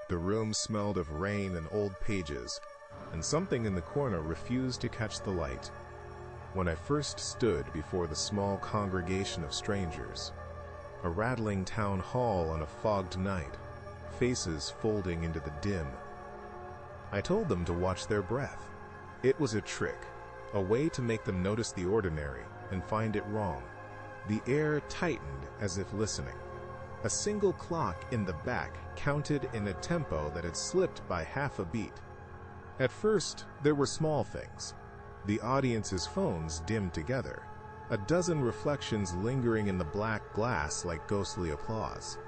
The room smelled of rain and old pages, and something in the corner refused to catch the light. When I first stood before the small congregation of strangers, a rattling town hall on a fogged night, faces folding into the dim, I told them to watch their breath. It was a trick, a way to make them notice the ordinary and find it wrong. The air tightened as if listening. A single clock in the back counted in a tempo that had slipped by half a beat. At first, there were small things. The audience's phones dimmed together, a dozen reflections lingering in the black glass like ghostly applause.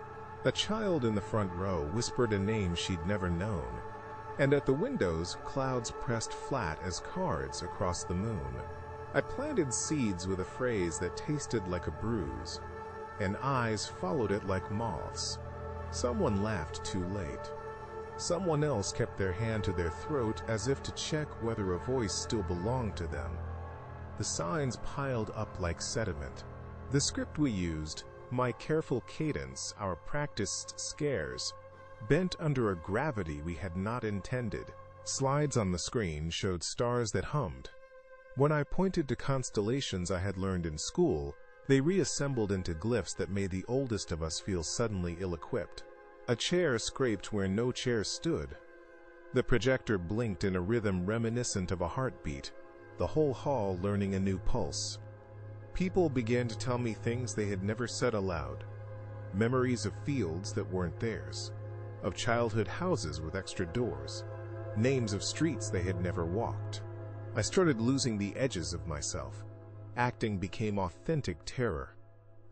A child in the front row whispered a name she'd never known, and at the windows, clouds pressed flat as cards across the moon. I planted seeds with a phrase that tasted like a bruise, and eyes followed it like moths. Someone laughed too late. Someone else kept their hand to their throat as if to check whether a voice still belonged to them. The signs piled up like sediment. The script we used, my careful cadence, our practiced scares, bent under a gravity we had not intended. Slides on the screen showed stars that hummed. When I pointed to constellations I had learned in school, they reassembled into glyphs that made the oldest of us feel suddenly ill-equipped. A chair scraped where no chair stood. The projector blinked in a rhythm reminiscent of a heartbeat, the whole hall learning a new pulse. People began to tell me things they had never said aloud, memories of fields that weren't theirs, of childhood houses with extra doors, names of streets they had never walked. I started losing the edges of myself. Acting became authentic terror.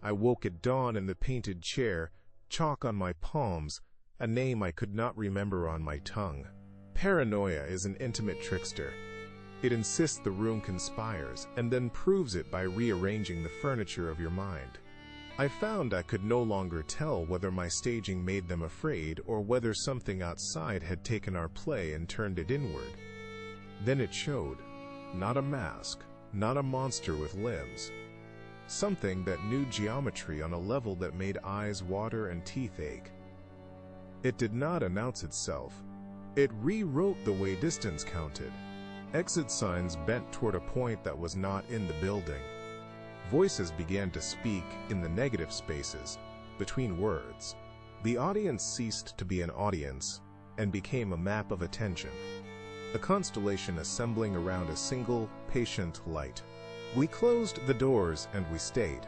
I woke at dawn in the painted chair, chalk on my palms, a name I could not remember on my tongue. Paranoia is an intimate trickster. It insists the room conspires, and then proves it by rearranging the furniture of your mind. I found I could no longer tell whether my staging made them afraid or whether something outside had taken our play and turned it inward. Then it showed. Not a mask, not a monster with limbs. Something that knew geometry on a level that made eyes water and teeth ache. It did not announce itself. It rewrote the way distance counted. Exit signs bent toward a point that was not in the building. Voices began to speak in the negative spaces, between words. The audience ceased to be an audience and became a map of attention. A constellation assembling around a single, patient light. We closed the doors and we stayed,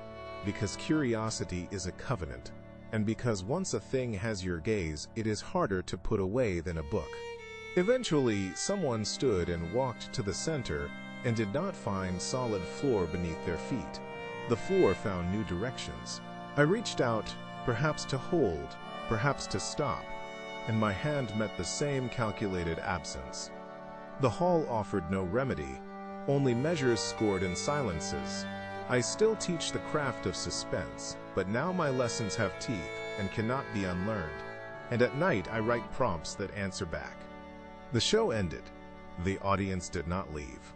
because curiosity is a covenant, and because once a thing has your gaze, it is harder to put away than a book. Eventually, someone stood and walked to the center and did not find solid floor beneath their feet. The floor found new directions. I reached out, perhaps to hold, perhaps to stop, and my hand met the same calculated absence. The hall offered no remedy, only measures scored in silences. I still teach the craft of suspense, but now my lessons have teeth and cannot be unlearned, and at night I write prompts that answer back. The show ended. The audience did not leave.